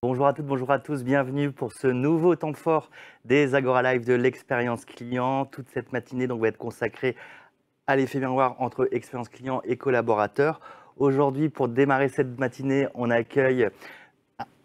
Bonjour à toutes, bonjour à tous, bienvenue pour ce nouveau temps fort des Agora Live de l'expérience client. Toute cette matinée donc, va être consacrée à l'effet miroir entre expérience client et collaborateur. Aujourd'hui, pour démarrer cette matinée, on accueille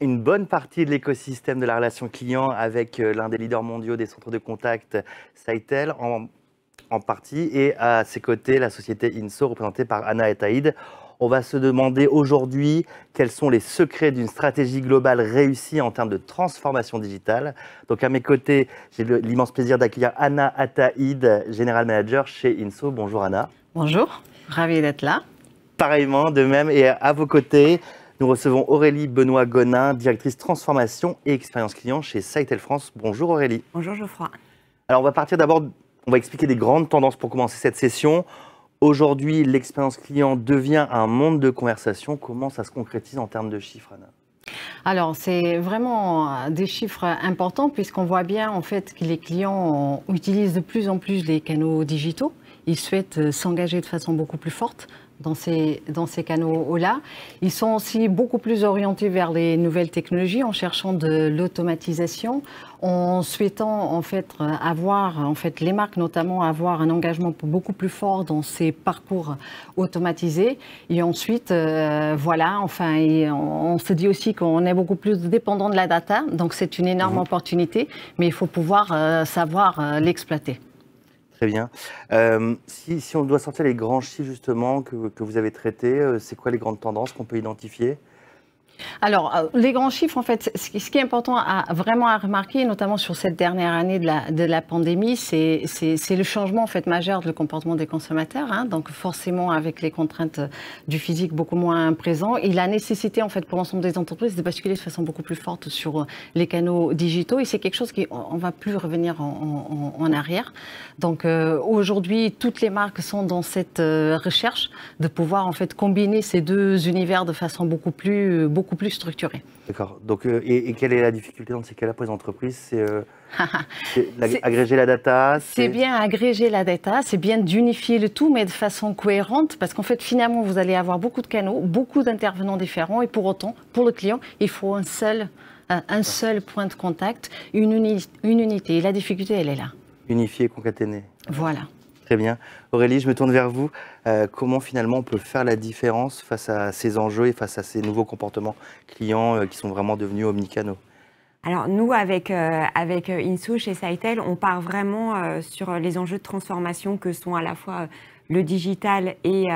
une bonne partie de l'écosystème de la relation client avec l'un des leaders mondiaux des centres de contact, Sitel, en partie, et à ses côtés, la société Inso, représentée par Anna et Taïd. On va se demander aujourd'hui quels sont les secrets d'une stratégie globale réussie en termes de transformation digitale. Donc à mes côtés, j'ai l'immense plaisir d'accueillir Anna Ataïd, General Manager chez Inso. Bonjour Anna. Bonjour, ravi d'être là. Pareillement, de même, et à vos côtés, nous recevons Aurélie Benoît-Gonin, directrice transformation et expérience client chez Sitel France. Bonjour Aurélie. Bonjour Geoffroy. Alors on va partir d'abord, on va expliquer des grandes tendances pour commencer cette session. Aujourd'hui, l'expérience client devient un monde de conversation. Comment ça se concrétise en termes de chiffres, Anna ? Alors, c'est vraiment des chiffres importants puisqu'on voit bien en fait que les clients utilisent de plus en plus les canaux digitaux. Ils souhaitent s'engager de façon beaucoup plus forte dans ces canaux-là. Ils sont aussi beaucoup plus orientés vers les nouvelles technologies en cherchant de l'automatisation, en souhaitant en fait avoir, les marques notamment, avoir un engagement beaucoup plus fort dans ces parcours automatisés. Et ensuite, on se dit aussi qu'on est beaucoup plus dépendant de la data, donc c'est une énorme opportunité, mais il faut pouvoir savoir l'exploiter. Très bien. Si on doit sortir les grands chiffres justement que vous avez traités, c'est quoi les grandes tendances qu'on peut identifier ? Alors, les grands chiffres, en fait, ce qui est important à remarquer, notamment sur cette dernière année de la pandémie, c'est le changement en fait majeur du comportement des consommateurs. Hein, donc, forcément, avec les contraintes du physique beaucoup moins présents, et la nécessité en fait pour l'ensemble des entreprises de basculer de façon beaucoup plus forte sur les canaux digitaux. Et c'est quelque chose qu'on va plus revenir en arrière. Donc, aujourd'hui, toutes les marques sont dans cette recherche de pouvoir en fait combiner ces deux univers de façon beaucoup plus structurée. D'accord. Donc, et quelle est la difficulté dans ces cas-là pour les entreprises ? C'est agréger la data. C'est bien agréger la data, c'est bien d'unifier le tout, mais de façon cohérente, parce qu'en fait, finalement, vous allez avoir beaucoup de canaux, beaucoup d'intervenants différents, et pour autant, pour le client, il faut un seul point de contact, une unité. Et la difficulté, elle est là. Unifier, concaténer. Voilà. Très bien. Aurélie, je me tourne vers vous. Comment finalement on peut faire la différence face à ces enjeux et face à ces nouveaux comportements clients qui sont vraiment devenus omnicanaux ? Alors nous, avec Inso chez Sitel, on part vraiment sur les enjeux de transformation que sont à la fois le digital et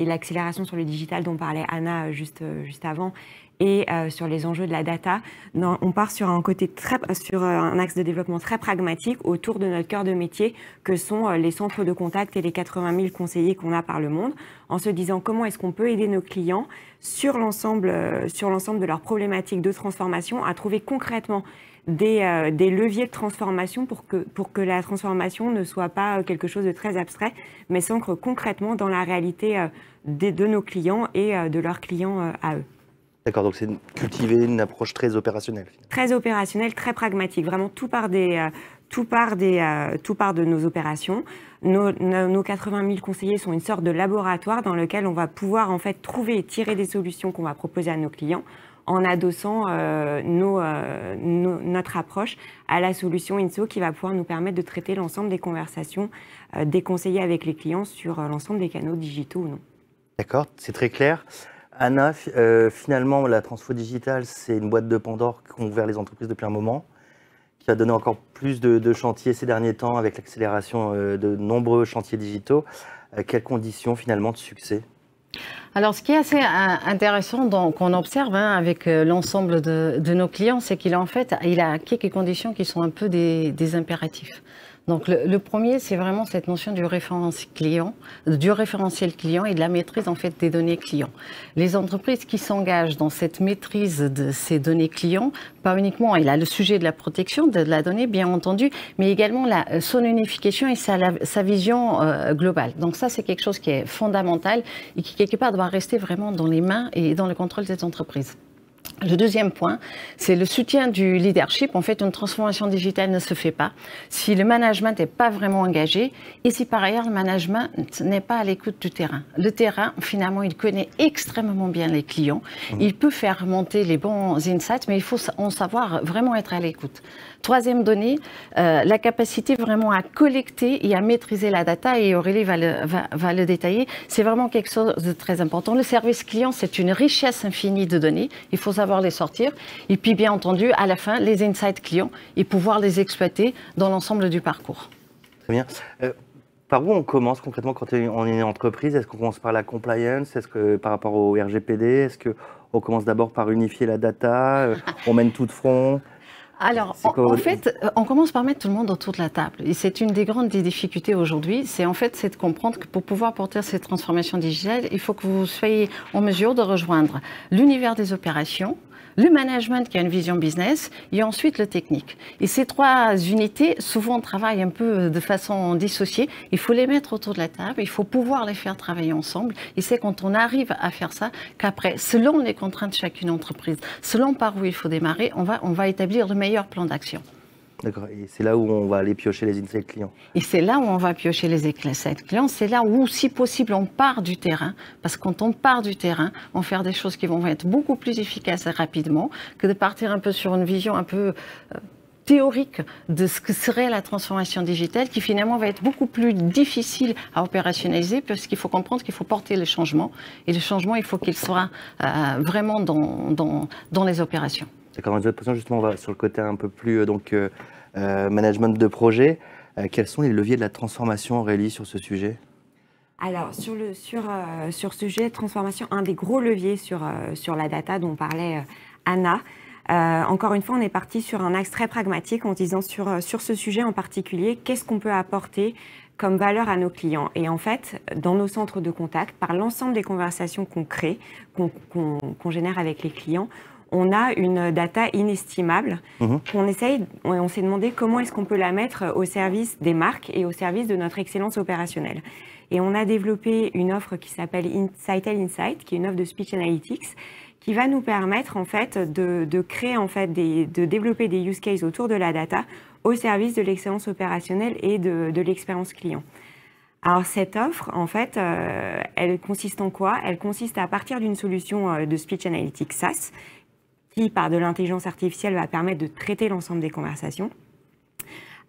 l'accélération sur le digital dont parlait Anna juste avant, et sur les enjeux de la data. On part sur un axe de développement très pragmatique autour de notre cœur de métier que sont les centres de contact et les 80 000 conseillers qu'on a par le monde, en se disant comment est-ce qu'on peut aider nos clients sur l'ensemble de leurs problématiques de transformation à trouver concrètement des leviers de transformation pour que la transformation ne soit pas quelque chose de très abstrait, mais s'ancre concrètement dans la réalité de nos clients et de leurs clients à eux. D'accord, donc c'est cultiver une approche très opérationnelle. Très opérationnelle, très pragmatique. Vraiment, tout part de nos opérations. Nos 80 000 conseillers sont une sorte de laboratoire dans lequel on va pouvoir en fait trouver et tirer des solutions qu'on va proposer à nos clients en adossant notre approche à la solution Inso qui va pouvoir nous permettre de traiter l'ensemble des conversations des conseillers avec les clients sur l'ensemble des canaux digitaux ou non. D'accord, c'est très clair. Anna, finalement, la transfo digitale, c'est une boîte de Pandore qu'ont ouvert les entreprises depuis un moment, qui a donné encore plus de chantiers ces derniers temps avec l'accélération de nombreux chantiers digitaux. Quelles conditions finalement de succès ? Alors, ce qui est assez intéressant qu'on observe avec l'ensemble de nos clients, c'est qu'il a quelques conditions qui sont un peu des impératifs. Donc, le premier, c'est vraiment cette notion du référentiel client et de la maîtrise en fait des données clients. Les entreprises qui s'engagent dans cette maîtrise de ces données clients, pas uniquement, il a le sujet de la protection de la donnée, bien entendu, mais également son unification et sa vision globale. Donc ça, c'est quelque chose qui est fondamental et qui, quelque part, doit rester vraiment dans les mains et dans le contrôle des entreprises. Le deuxième point, c'est le soutien du leadership. En fait, une transformation digitale ne se fait pas si le management n'est pas vraiment engagé et si par ailleurs le management n'est pas à l'écoute du terrain. Le terrain, finalement, il connaît extrêmement bien les clients. Il peut faire remonter les bons insights, mais il faut en savoir vraiment être à l'écoute. Troisième donnée, la capacité vraiment à collecter et à maîtriser la data, et Aurélie va le détailler. C'est vraiment quelque chose de très important. Le service client, c'est une richesse infinie de données. Il faut savoir les sortir. Et puis, bien entendu, à la fin, les insights clients et pouvoir les exploiter dans l'ensemble du parcours. Très bien. Par où on commence concrètement quand on est une entreprise? Est-ce qu'on commence par la compliance? Est-ce que par rapport au RGPD? Est-ce qu'on commence d'abord par unifier la data? On mène tout de front? Alors, en fait, on commence par mettre tout le monde autour de la table. Et c'est une des grandes difficultés aujourd'hui. C'est de comprendre que pour pouvoir porter cette transformation digitale, il faut que vous soyez en mesure de rejoindre l'univers des opérations, le management qui a une vision business et ensuite le technique. Et ces trois unités, souvent, travaillent un peu de façon dissociée. Il faut les mettre autour de la table, il faut pouvoir les faire travailler ensemble. Et c'est quand on arrive à faire ça qu'après, selon les contraintes de chacune entreprise, selon par où il faut démarrer, on va établir le meilleur plan d'action. D'accord, et c'est là où on va aller piocher les insights clients. Et c'est là où on va piocher les insights clients, c'est là où, si possible, on part du terrain. Parce que quand on part du terrain, on fait des choses qui vont être beaucoup plus efficaces et rapidement que de partir un peu sur une vision un peu théorique de ce que serait la transformation digitale, qui finalement va être beaucoup plus difficile à opérationnaliser, parce qu'il faut comprendre qu'il faut porter le changement. Et le changement, il faut qu'il soit vraiment dans les opérations. D'accord, dans les opérations, justement, on va sur le côté un peu plus management de projet. Quels sont les leviers de la transformation, Aurélie, sur ce sujet? Alors, sur ce sujet de transformation, un des gros leviers sur la data dont parlait Anna, encore une fois, on est parti sur un axe très pragmatique en disant sur ce sujet en particulier, qu'est-ce qu'on peut apporter comme valeur à nos clients. Et en fait, dans nos centres de contact, par l'ensemble des conversations qu'on crée, qu'on génère avec les clients, on a une data inestimable on s'est demandé comment est-ce qu'on peut la mettre au service des marques et au service de notre excellence opérationnelle. Et on a développé une offre qui s'appelle Sitel Insight, qui est une offre de Speech Analytics, qui va nous permettre en fait de créer en fait de développer des use cases autour de la data au service de l'excellence opérationnelle et de l'expérience client. Alors cette offre, en fait, elle consiste en quoi? Elle consiste à partir d'une solution de Speech Analytics SaaS, qui, par de l'intelligence artificielle, va permettre de traiter l'ensemble des conversations,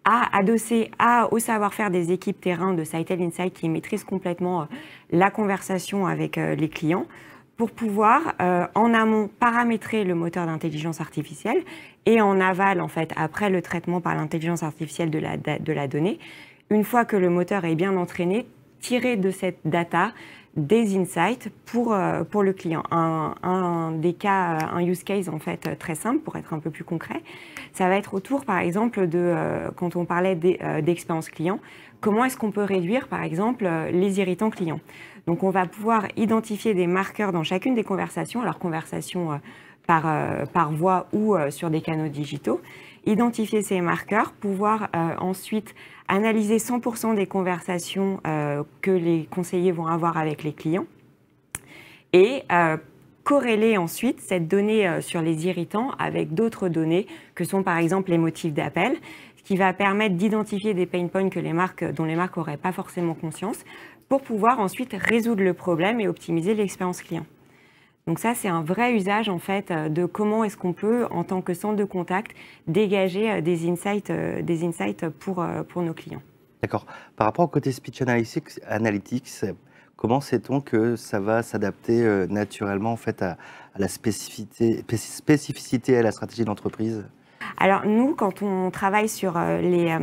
à adosser au savoir-faire des équipes terrain de Sitel Insight qui maîtrisent complètement la conversation avec les clients, pour pouvoir, en amont, paramétrer le moteur d'intelligence artificielle et en aval, en fait, après le traitement par l'intelligence artificielle de la donnée, une fois que le moteur est bien entraîné, tirer de cette data des insights pour le client. Un des cas, un use case en fait très simple pour être un peu plus concret, ça va être autour par exemple de, quand on parlait d'expérience client, comment est-ce qu'on peut réduire par exemple les irritants clients. Donc on va pouvoir identifier des marqueurs dans chacune des conversations, alors conversations par voix ou sur des canaux digitaux, identifier ces marqueurs, pouvoir ensuite analyser 100% des conversations que les conseillers vont avoir avec les clients et corréler ensuite cette donnée sur les irritants avec d'autres données que sont par exemple les motifs d'appel, ce qui va permettre d'identifier des pain points dont les marques n'auraient pas forcément conscience pour pouvoir ensuite résoudre le problème et optimiser l'expérience client. Donc ça, c'est un vrai usage en fait de comment est-ce qu'on peut, en tant que centre de contact, dégager des insights pour nos clients. D'accord. Par rapport au côté Speech Analytics, comment sait-on que ça va s'adapter naturellement en fait à la spécificité à la stratégie de l'entreprise? Alors nous, quand on travaille sur les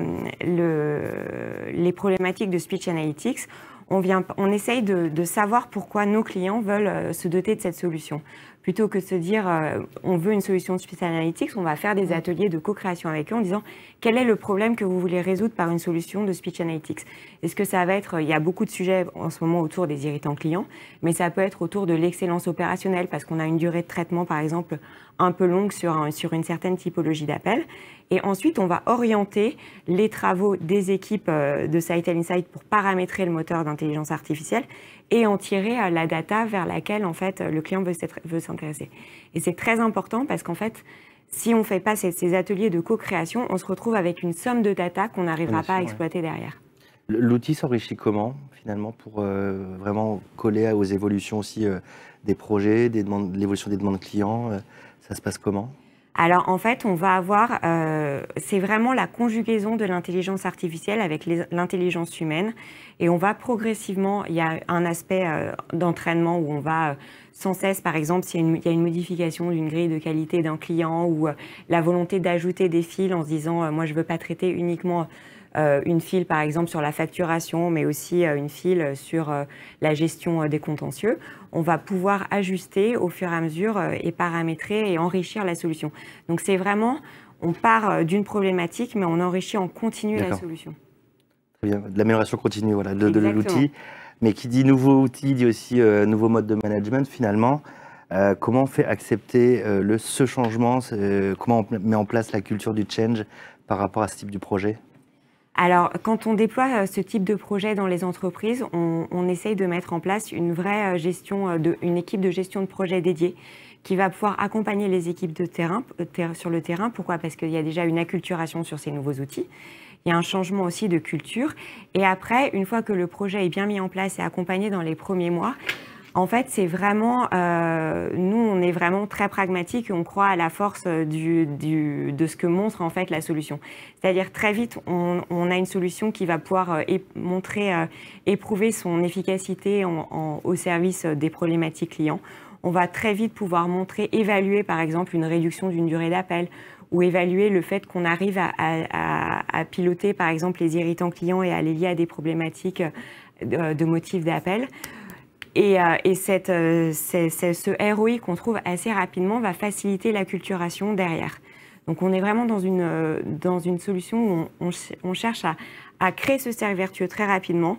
problématiques de Speech Analytics, on essaye de savoir pourquoi nos clients veulent se doter de cette solution. Plutôt que de se dire on veut une solution de Speech Analytics, on va faire des ateliers de co-création avec eux en disant quel est le problème que vous voulez résoudre par une solution de Speech Analytics. Est-ce que ça va être, il y a beaucoup de sujets en ce moment autour des irritants clients, mais ça peut être autour de l'excellence opérationnelle parce qu'on a une durée de traitement par exemple un peu longue sur une certaine typologie d'appel. Et ensuite, on va orienter les travaux des équipes de Sitel Insight pour paramétrer le moteur d'intelligence artificielle et en tirer la data vers laquelle en fait le client veut intéressés. Et c'est très important parce qu'en fait, si on ne fait pas ces ateliers de co-création, on se retrouve avec une somme de data qu'on n'arrivera pas à exploiter derrière. L'outil s'enrichit comment, finalement, pour vraiment coller aux évolutions aussi des projets, l'évolution des demandes clients ça se passe comment? Alors, en fait, on va avoir, c'est vraiment la conjugaison de l'intelligence artificielle avec l'intelligence humaine. Et on va progressivement, il y a un aspect d'entraînement où on va sans cesse, par exemple, s'il y a une modification d'une grille de qualité d'un client ou la volonté d'ajouter des fils en se disant, moi, je ne veux pas traiter uniquement une file, par exemple, sur la facturation, mais aussi une file sur la gestion des contentieux. On va pouvoir ajuster au fur et à mesure et paramétrer et enrichir la solution. Donc, c'est vraiment, on part d'une problématique, mais on enrichit en continu la solution. Très bien, de l'amélioration continue voilà, de l'outil. Mais qui dit nouveau outil, dit aussi nouveau mode de management, finalement. Comment on fait accepter ce changement comment on met en place la culture du change par rapport à ce type de projet? Alors, quand on déploie ce type de projet dans les entreprises, on essaye de mettre en place une vraie gestion, une équipe de gestion de projet dédiée qui va pouvoir accompagner les équipes de terrain, sur le terrain. Pourquoi? Parce qu'il y a déjà une acculturation sur ces nouveaux outils. Il y a un changement aussi de culture. Et après, une fois que le projet est bien mis en place et accompagné dans les premiers mois, en fait, c'est vraiment, nous, on est vraiment très pragmatique et on croit à la force de ce que montre en fait la solution. C'est-à-dire très vite, on a une solution qui va pouvoir éprouver son efficacité au service des problématiques clients. On va très vite pouvoir évaluer par exemple une réduction d'une durée d'appel ou évaluer le fait qu'on arrive à piloter par exemple les irritants clients et à les lier à des problématiques de motifs d'appel. Et ce ROI qu'on trouve assez rapidement va faciliter l'acculturation derrière. Donc on est vraiment dans une solution où on cherche à créer ce cercle vertueux très rapidement.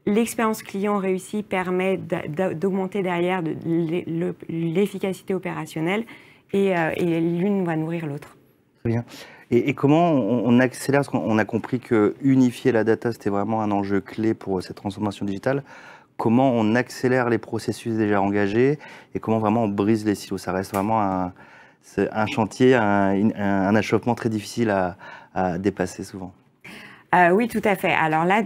L'expérience client réussie permet d'augmenter derrière l'efficacité opérationnelle et l'une va nourrir l'autre. Très bien. Et comment on accélère? Parce qu'on a compris que unifier la data, c'était vraiment un enjeu clé pour cette transformation digitale. Comment on accélère les processus déjà engagés et comment vraiment on brise les silos? Ça reste vraiment un chantier, un achoppement très difficile à dépasser souvent. Oui, tout à fait. Alors là,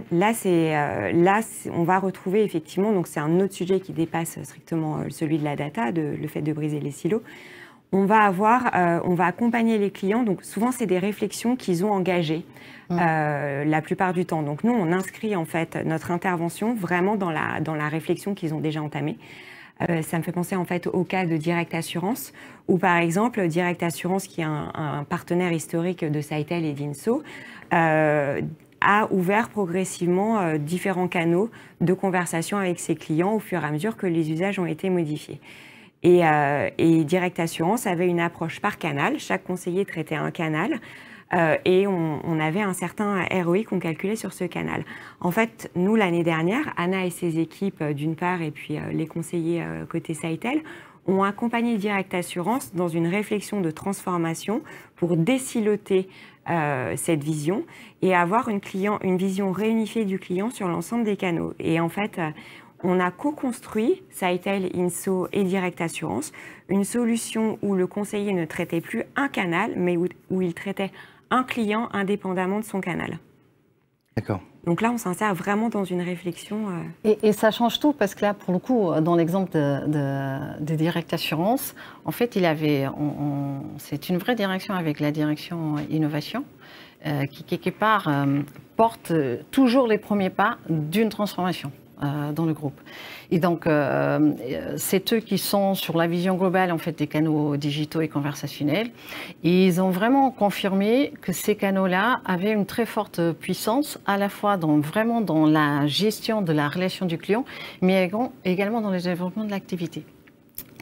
on va retrouver effectivement, donc c'est un autre sujet qui dépasse strictement celui de la data, le fait de briser les silos. On va accompagner les clients. Donc souvent, c'est des réflexions qu'ils ont engagées la plupart du temps. Donc nous, on inscrit en fait notre intervention vraiment dans la réflexion qu'ils ont déjà entamée. Ça me fait penser en fait au cas de Direct Assurance, où par exemple, Direct Assurance, qui est un partenaire historique de Sitel et d'Inso, a ouvert progressivement différents canaux de conversation avec ses clients au fur et à mesure que les usages ont été modifiés. Et Direct Assurance avait une approche par canal. Chaque conseiller traitait un canal et on avait un certain ROI qu'on calculait sur ce canal. En fait, nous, l'année dernière, Anna et ses équipes, d'une part, et puis les conseillers côté Sitel, ont accompagné Direct Assurance dans une réflexion de transformation pour désiloter cette vision et avoir une vision réunifiée du client sur l'ensemble des canaux. Et en fait, on a co-construit, Sitel, Inso et Direct Assurance, une solution où le conseiller ne traitait plus un canal, mais où il traitait un client indépendamment de son canal. D'accord. Donc là, on s'insère vraiment dans une réflexion. Et ça change tout, parce que là, pour le coup, dans l'exemple de Direct Assurance, en fait, c'est une vraie direction avec la direction innovation, qui, quelque part, porte toujours les premiers pas d'une transformation dans le groupe. Et donc, c'est eux qui sont sur la vision globale en fait, des canaux digitaux et conversationnels. Et ils ont vraiment confirmé que ces canaux-là avaient une très forte puissance, à la fois vraiment dans la gestion de la relation du client, mais également dans le développement de l'activité.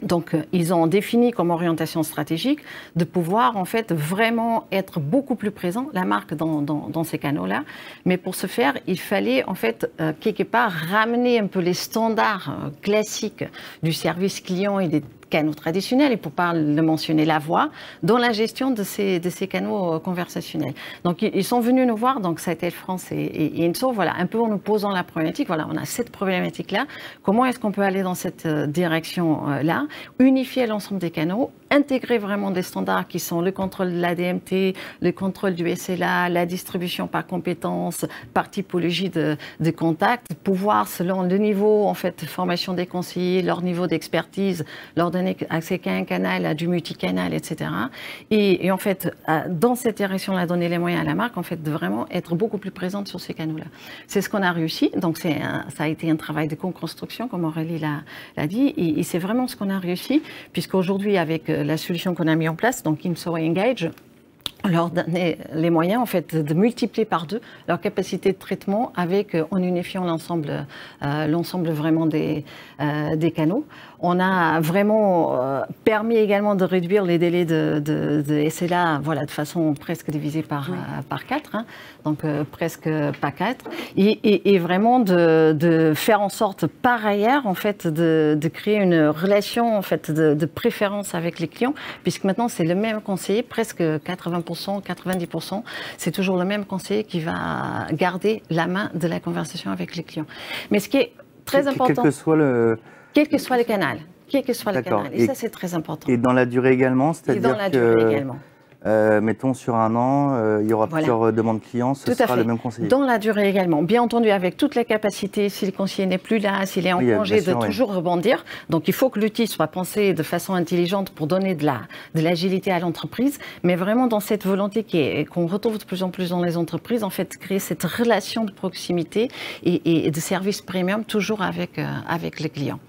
Donc, ils ont défini comme orientation stratégique de pouvoir, en fait, vraiment être beaucoup plus présent, la marque, dans ces canaux-là. Mais pour ce faire, il fallait, en fait, quelque part, ramener un peu les standards classiques du service client et des canaux traditionnels, et pour pas le mentionner, la voix, dans la gestion de ces canaux conversationnels. Donc, ils sont venus nous voir, donc Sitel France et Inso, voilà, un peu en nous posant la problématique. Voilà, on a cette problématique-là. Comment est-ce qu'on peut aller dans cette direction-là, unifier l'ensemble des canaux, intégrer vraiment des standards qui sont le contrôle de l'ADMT, le contrôle du SLA, la distribution par compétences, par typologie de contact, pouvoir, selon le niveau en fait, de formation des conseillers, leur niveau d'expertise, leur donner accès qu'à un canal, à du multicanal, etc. Et en fait, dans cette direction-là, donner les moyens à la marque, en fait, de vraiment être beaucoup plus présente sur ces canaux-là. C'est ce qu'on a réussi. Donc, ça a été un travail de co-construction, comme Aurélie l'a dit, et c'est vraiment ce qu'on a réussi, puisqu'aujourd'hui, avec la solution qu'on a mis en place, donc Inso Engage, on leur donnait les moyens en fait de multiplier par 2 leur capacité de traitement en unifiant l'ensemble vraiment des canaux. On a vraiment permis également de réduire les délais de SLA, voilà, de façon presque divisée par 4, hein, donc presque pas 4, et vraiment de faire en sorte par ailleurs en fait de créer une relation en fait de préférence avec les clients, puisque maintenant c'est le même conseiller, presque 80%, 90%, c'est toujours le même conseiller qui va garder la main de la conversation avec les clients. Mais ce qui est très important, quel que soit le canal. Quel que soit le canal. Et ça, c'est très important. Et dans la durée également, c'est-à-dire dans la durée également. Mettons sur un an, il y aura plusieurs demandes clients, ce sera le même conseiller. Dans la durée également. Bien entendu, avec toute la capacité, si le conseiller n'est plus là, s'il est en congé, de toujours rebondir. Donc, il faut que l'outil soit pensé de façon intelligente pour donner de l'agilité à l'entreprise. Mais vraiment dans cette volonté qu'on retrouve de plus en plus dans les entreprises, en fait, créer cette relation de proximité et de service premium toujours avec les clients.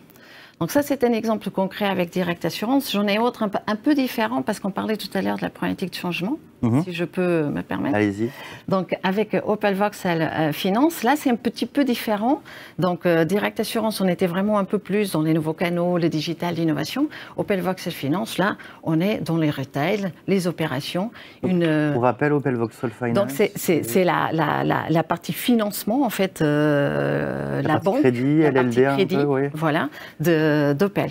Donc ça, c'est un exemple concret avec Direct Assurance. J'en ai autre un peu différent parce qu'on parlait tout à l'heure de la problématique de changement, si je peux me permettre. Allez-y. Donc avec Opel Vauxhall Finance, là, c'est un petit peu différent. Donc Direct Assurance, on était vraiment un peu plus dans les nouveaux canaux, le digital, l'innovation. Opel Vauxhall Finance, là, on est dans les retail, les opérations. Pour rappel, Opel Vauxhall Finance. Donc c'est la partie financement, en fait, la banque. Crédit, LLD, crédit, un peu, oui. Voilà, d'Opel.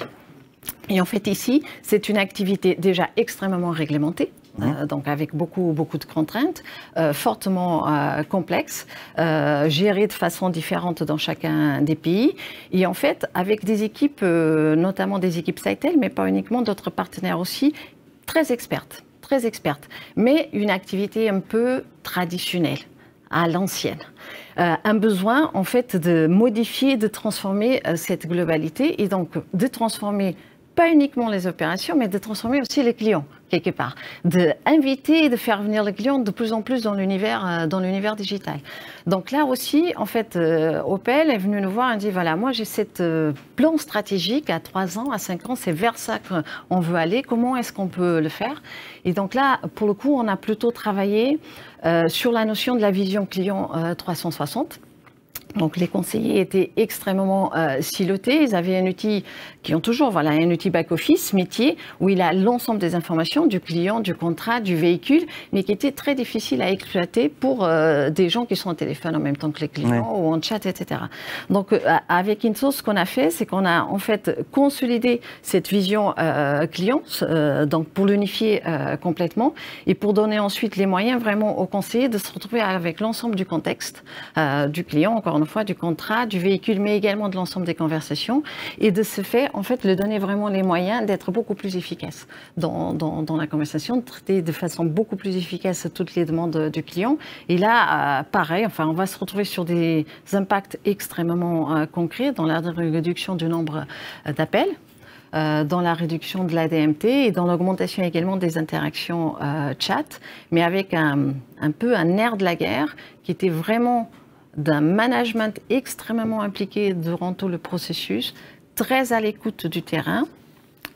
Et en fait, ici, c'est une activité déjà extrêmement réglementée. Donc avec beaucoup de contraintes, fortement complexes, gérées de façon différente dans chacun des pays. Et en fait, avec des équipes, notamment des équipes Sitel, mais pas uniquement, d'autres partenaires aussi, très expertes, mais une activité un peu traditionnelle, à l'ancienne. Un besoin, en fait, de modifier, de transformer cette globalité et donc de transformer pas uniquement les opérations, mais de transformer aussi les clients, quelque part. D'inviter et de faire venir les clients de plus en plus dans l'univers digital. Donc là aussi, en fait, Opel est venu nous voir et dit, voilà, moi j'ai cette plan stratégique à 3 ans, à 5 ans, c'est vers ça qu'on veut aller, comment est-ce qu'on peut le faire? Et donc là, pour le coup, on a plutôt travaillé sur la notion de la vision client 360. Donc les conseillers étaient extrêmement silotés. Ils avaient un outil qui ont toujours, voilà, un outil back-office, métier, où il a l'ensemble des informations du client, du contrat, du véhicule, mais qui était très difficile à exploiter pour des gens qui sont au téléphone en même temps que les clients ou en chat, etc. Donc avec Inso, ce qu'on a fait, c'est qu'on a en fait consolidé cette vision client, donc pour l'unifier complètement et pour donner ensuite les moyens vraiment aux conseillers de se retrouver avec l'ensemble du contexte du client, encore une fois, du contrat, du véhicule, mais également de l'ensemble des conversations, et de ce fait, en fait, lui donner vraiment les moyens d'être beaucoup plus efficace dans la conversation, de traiter de façon beaucoup plus efficace toutes les demandes du client. Et là, pareil, enfin, on va se retrouver sur des impacts extrêmement concrets dans la réduction du nombre d'appels, dans la réduction de l'ADMT et dans l'augmentation également des interactions chat, mais avec un peu un nerf de la guerre qui était vraiment d'un management extrêmement impliqué durant tout le processus, très à l'écoute du terrain,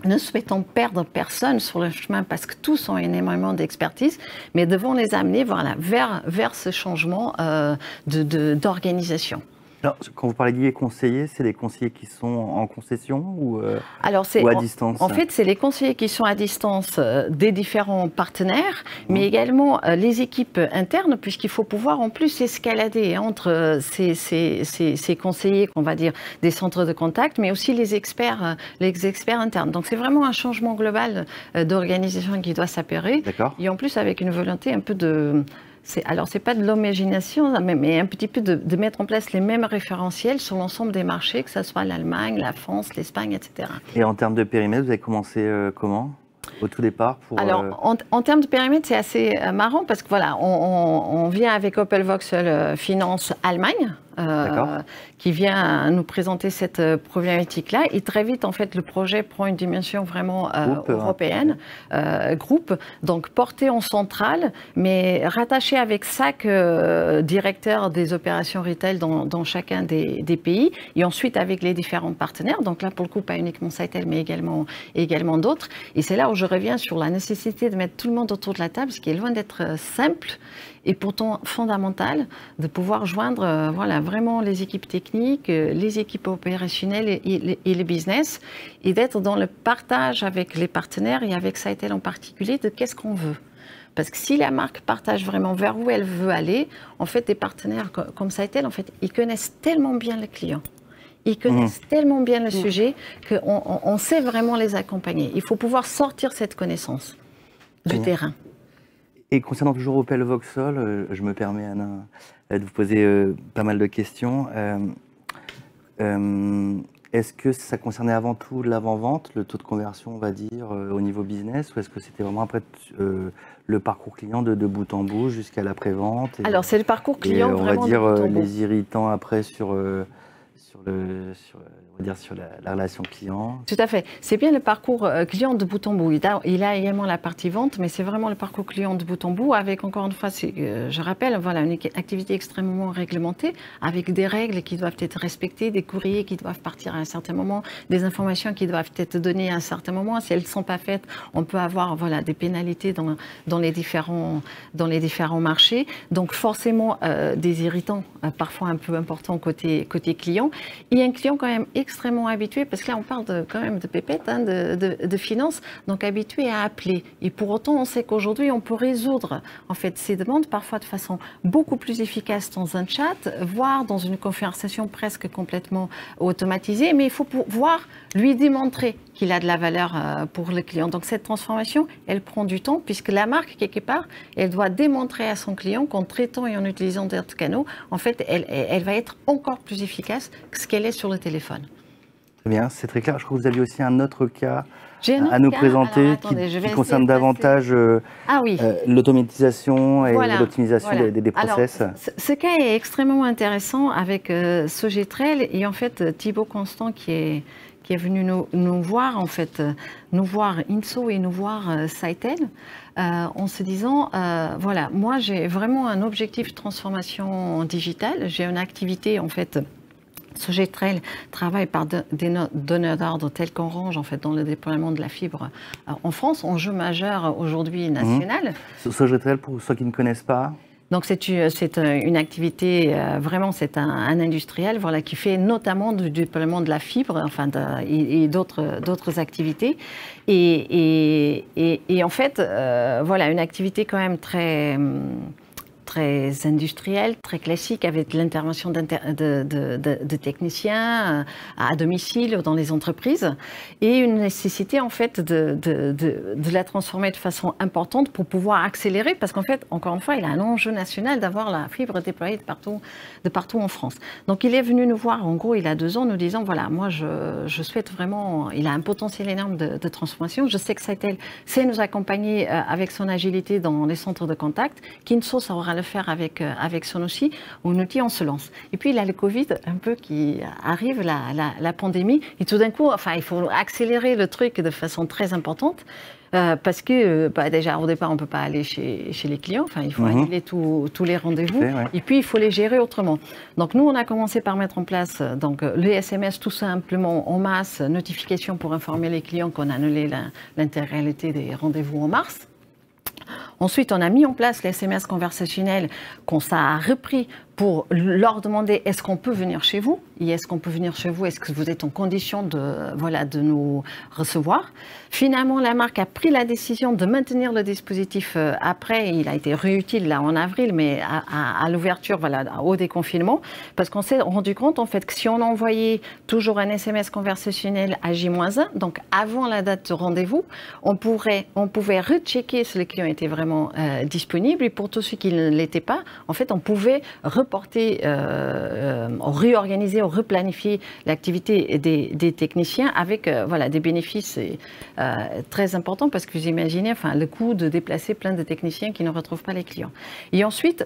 ne souhaitant perdre personne sur le chemin parce que tous ont énormément d'expertise, mais devons les amener, voilà, vers ce changement d'organisation. Alors, quand vous parlez de conseillers, c'est des conseillers qui sont en concession ou à distance? En fait, c'est les conseillers qui sont à distance des différents partenaires, mais également les équipes internes, puisqu'il faut pouvoir en plus escalader entre ces conseillers, qu'on va dire, des centres de contact, mais aussi les experts internes. Donc, c'est vraiment un changement global d'organisation qui doit s'opérer. Et en plus, avec une volonté un peu de... Alors, ce n'est pas de l'homogénéisation, mais un petit peu de mettre en place les mêmes référentiels sur l'ensemble des marchés, que ce soit l'Allemagne, la France, l'Espagne, etc. Et en termes de périmètre, vous avez commencé comment au tout départ Alors, en termes de périmètre, c'est assez marrant parce que voilà, on vient avec Opel Vauxhall Finance Allemagne, qui vient nous présenter cette problématique-là. Et très vite, en fait, le projet prend une dimension vraiment européenne, groupe, donc porté en centrale, mais rattaché avec chaque directeur des opérations retail dans chacun des pays, et ensuite avec les différents partenaires. Donc là, pour le coup, pas uniquement Sitel, mais également d'autres. Et c'est là où je reviens sur la nécessité de mettre tout le monde autour de la table, ce qui est loin d'être simple et pourtant fondamental, de pouvoir joindre voilà, vraiment les équipes techniques, les équipes opérationnelles et les business, et d'être dans le partage avec les partenaires et avec Sitel en particulier de qu'est-ce qu'on veut. Parce que si la marque partage vraiment vers où elle veut aller, en fait, des partenaires comme Sitel, en fait, ils connaissent tellement bien le client. Ils connaissent tellement bien le sujet qu'on sait vraiment les accompagner. Il faut pouvoir sortir cette connaissance du terrain. Et concernant toujours Opel Vauxhall, je me permets, Anna, de vous poser pas mal de questions. Est-ce que ça concernait avant tout l'avant-vente, le taux de conversion, on va dire, au niveau business, ou est-ce que c'était vraiment après le parcours client de bout en bout jusqu'à l'après-vente? Alors, c'est le parcours client vraiment on va dire de bout en bout. Les irritants après sur la relation client. Tout à fait. C'est bien le parcours client de bout en bout. Il a également la partie vente, mais c'est vraiment le parcours client de bout en bout avec, encore une fois, je rappelle, voilà, une activité extrêmement réglementée avec des règles qui doivent être respectées, des courriers qui doivent partir à un certain moment, des informations qui doivent être données à un certain moment. Si elles ne sont pas faites, on peut avoir voilà, des pénalités dans les différents marchés. Donc forcément, des irritants parfois un peu importants côté client. Et un client quand même extrêmement habitué, parce que là on parle quand même de pépettes, hein, de finances, donc habitué à appeler. Et pour autant, on sait qu'aujourd'hui on peut résoudre en fait ces demandes parfois de façon beaucoup plus efficace dans un chat, voire dans une conversation presque complètement automatisée, mais il faut pouvoir lui démontrer qu'il a de la valeur pour le client. Donc cette transformation, elle prend du temps, puisque la marque, quelque part, elle doit démontrer à son client qu'en traitant et en utilisant d'autres canaux, en fait, elle va être encore plus efficace que ce qu'elle est sur le téléphone. Très bien, c'est très clair. Je crois que vous aviez aussi un autre cas à nous présenter. Alors, attendez, qui concerne davantage l'automatisation et l'optimisation des process. Alors, ce cas est extrêmement intéressant avec Sogetrel et en fait Thibaut Constant qui est venu nous voir, en fait, nous voir Inso et nous voir Sitel, en se disant, voilà, moi j'ai vraiment un objectif de transformation digitale, j'ai une activité en fait. Sogetrel travaille par des donneurs d'ordre tels qu'Orange en fait, dans le déploiement de la fibre en France, enjeu majeur aujourd'hui national. Sogetrel, pour ceux qui ne connaissent pas. Donc c'est une activité, vraiment c'est un industriel voilà, qui fait notamment du déploiement de la fibre enfin et d'autres activités. Et en fait, voilà, une activité quand même très industrielle, très classique, avec l'intervention de techniciens à domicile dans les entreprises, et une nécessité en fait de la transformer de façon importante pour pouvoir accélérer, parce qu'en fait, encore une fois, il a un enjeu national d'avoir la fibre déployée de partout en France. Donc il est venu nous voir, en gros, il a 2 ans, nous disant, voilà, moi je souhaite vraiment, il a un potentiel énorme de transformation, je sais que Sitel sait nous accompagner avec son agilité dans les centres de contact, Kinso saura le faire avec son outil, on se lance. Et puis il y a le Covid un peu qui arrive, la pandémie, et tout d'un coup, enfin, il faut accélérer le truc de façon très importante. Parce que déjà au départ on ne peut pas aller chez les clients, enfin, il faut annuler tous les rendez-vous, et puis il faut les gérer autrement. Donc nous on a commencé par mettre en place donc, les SMS tout simplement en masse, notification pour informer les clients qu'on a annulé l'intégralité des rendez-vous en mars. Ensuite, on a mis en place les SMS conversationnels qu'on a repris pour leur demander est-ce qu'on peut venir chez vous et est-ce qu'on peut venir chez vous, est-ce que vous êtes en condition de nous recevoir. Finalement, la marque a pris la décision de maintenir le dispositif après, il a été réutile là en avril, mais à l'ouverture, au déconfinement, parce qu'on s'est rendu compte en fait que si on envoyait toujours un SMS conversationnel à J-1, donc avant la date de rendez-vous, on pouvait rechecker si le client était vraiment disponible, et pour tous ceux qui ne l'étaient pas, en fait, on pouvait reporter, réorganiser, replanifier l'activité des techniciens avec des bénéfices très importants, parce que vous imaginez le coût de déplacer plein de techniciens qui ne retrouvent pas les clients. Et ensuite,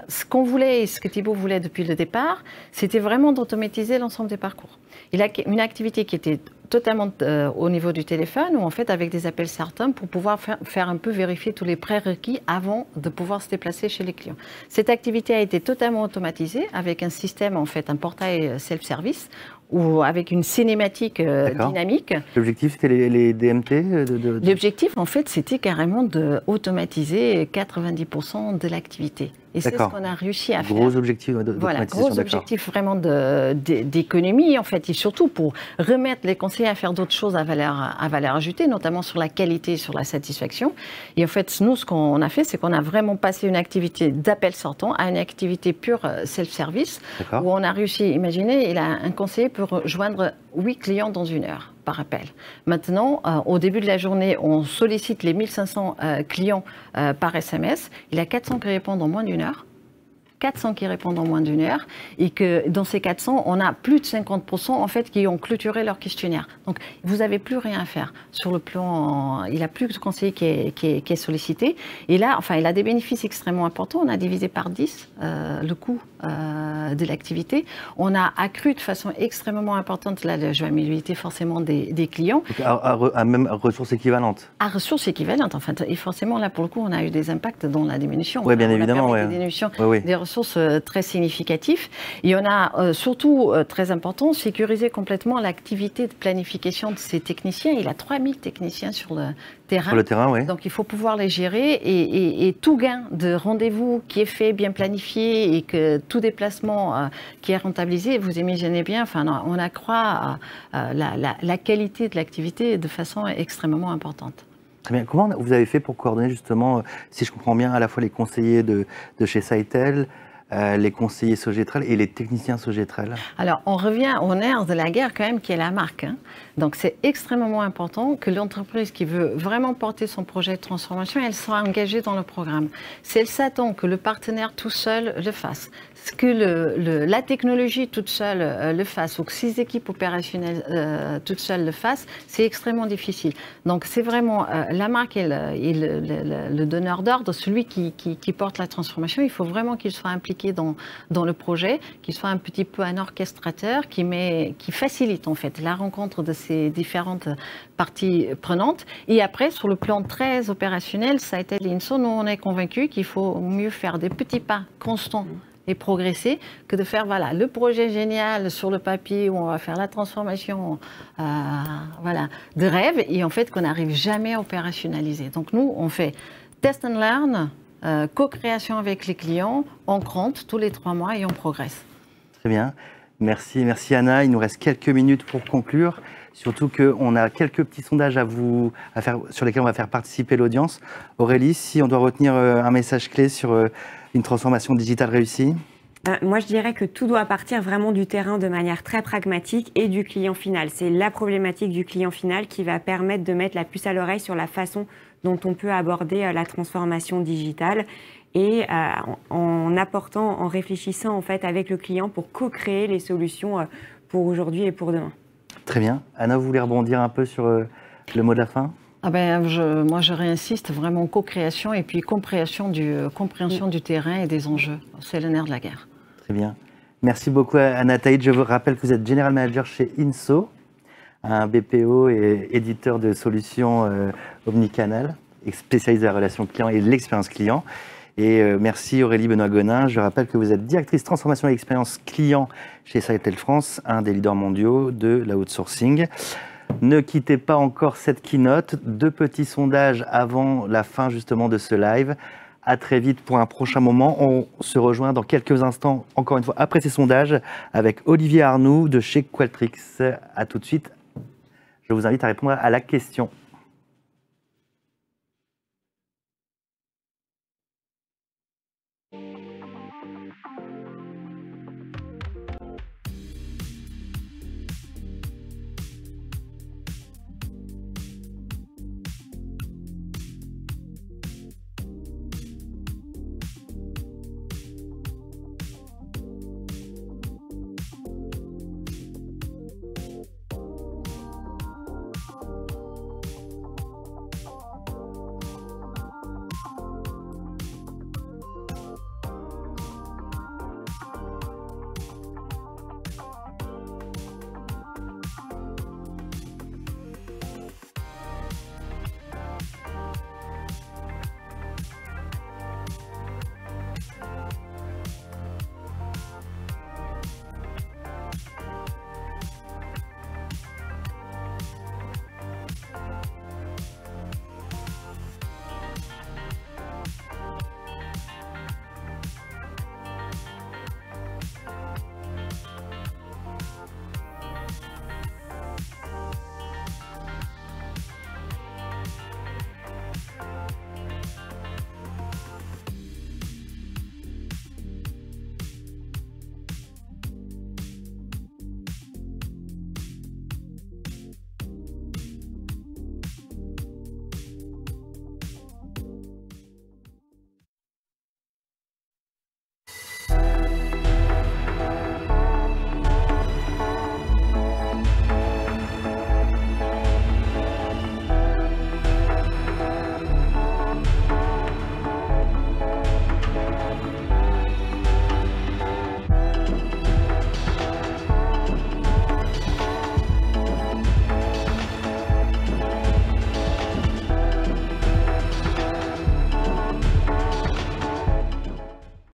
ce qu'on voulait et ce que Thibaut voulait depuis le départ, c'était vraiment d'automatiser l'ensemble des parcours. Il a une activité qui était totalement au niveau du téléphone, ou en fait avec des appels certains pour pouvoir faire un peu vérifier tous les prérequis avant de pouvoir se déplacer chez les clients. Cette activité a été totalement automatisée avec un système, en fait, un portail self-service ou avec une cinématique dynamique. L'objectif, c'était les DMT L'objectif, en fait, c'était carrément d'automatiser 90% de l'activité. Et c'est ce qu'on a réussi à faire. Gros objectif d'automatisation. Gros objectif vraiment d'économie, en fait, et surtout pour remettre les conseillers à faire d'autres choses à valeur ajoutée, notamment sur la qualité et sur la satisfaction. Et en fait, nous, ce qu'on a fait, c'est qu'on a vraiment passé une activité d'appel sortant à une activité pure self-service, où on a réussi, imaginez, un conseiller peut rejoindre 8 clients dans 1 heure par appel. Maintenant, au début de la journée, on sollicite les 1500 clients par SMS. Il y a 400 qui répondent en moins d'1 heure. 400 qui répondent en moins d'1 heure, et que dans ces 400, on a plus de 50% en fait qui ont clôturé leur questionnaire. Donc, vous n'avez plus rien à faire sur le plan. Il n'y a plus de conseiller qui est sollicité. Et là, il a des bénéfices extrêmement importants. On a divisé par 10 le coût de l'activité. On a accru de façon extrêmement importante la jouabilité forcément des clients. Donc à même ressources équivalentes. À ressources équivalentes, en fait. Et forcément, là, pour le coup, on a eu des impacts dans la diminution. Oui, bien évidemment. Des diminutions des ressources très significatifs. Et on a surtout, très important, sécurisé complètement l'activité de planification de ces techniciens. Il a 3000 techniciens sur le terrain. Sur le terrain, oui. Donc il faut pouvoir les gérer, et tout gain de rendez-vous qui est fait, bien planifié, et que tout déplacement qui est rentabilisé, vous imaginez bien, on accroît la qualité de l'activité de façon extrêmement importante. Très bien. Comment vous avez fait pour coordonner justement, si je comprends bien, à la fois les conseillers de chez Sitel, les conseillers Sogetrel et les techniciens Sogetrel? Alors, on revient au nerf de la guerre quand même, qui est la marque. Donc, c'est extrêmement important que l'entreprise qui veut vraiment porter son projet de transformation, elle soit engagée dans le programme. Si elle s'attend que le partenaire tout seul le fasse, que la technologie toute seule le fasse, ou que ses équipes opérationnelles toutes seules le fassent, c'est extrêmement difficile. Donc, c'est vraiment la marque et le donneur d'ordre, celui qui porte la transformation. Il faut vraiment qu'il soit impliqué dans le projet, qu'il soit un petit peu un orchestrateur qui facilite en fait la rencontre de ces différentes parties prenantes. Et après, sur le plan très opérationnel, ça a été l'INSO, nous on est convaincus qu'il faut mieux faire des petits pas constants et progresser que de faire le projet génial sur le papier où on va faire la transformation de rêve, et en fait qu'on n'arrive jamais à opérationnaliser. Donc nous, on fait test and learn, co-création avec les clients, on compte tous les 3 mois et on progresse. Très bien. Merci Anna. Il nous reste quelques minutes pour conclure. Surtout qu'on a quelques petits sondages à faire, sur lesquels on va faire participer l'audience. Aurélie, si on doit retenir un message clé sur une transformation digitale réussie? Moi, je dirais que tout doit partir vraiment du terrain de manière très pragmatique et du client final. C'est la problématique du client final qui va permettre de mettre la puce à l'oreille sur la façon dont on peut aborder la transformation digitale, et en apportant, en réfléchissant en fait avec le client pour co-créer les solutions pour aujourd'hui et pour demain. Très bien. Anna, vous voulez rebondir un peu sur le mot de la fin? Moi, je réinsiste vraiment co-création et puis compréhension du terrain et des enjeux. C'est le nerf de la guerre. Très bien. Merci beaucoup Anna Taïd. Je vous rappelle que vous êtes General Manager chez INSO, un BPO et éditeur de solutions omnicanal, spécialisé dans la relation client et l'expérience client. Et merci Aurélie Benoît-Gonin. Je rappelle que vous êtes directrice transformation et expérience client chez Sitel France, un des leaders mondiaux de l'outsourcing. Ne quittez pas encore cette keynote. 2 petits sondages avant la fin justement de ce live. À très vite pour un prochain moment. On se rejoint dans quelques instants, encore une fois, après ces sondages, avec Olivier Arnoux de chez Qualtrics. À tout de suite. Je vous invite à répondre à la question.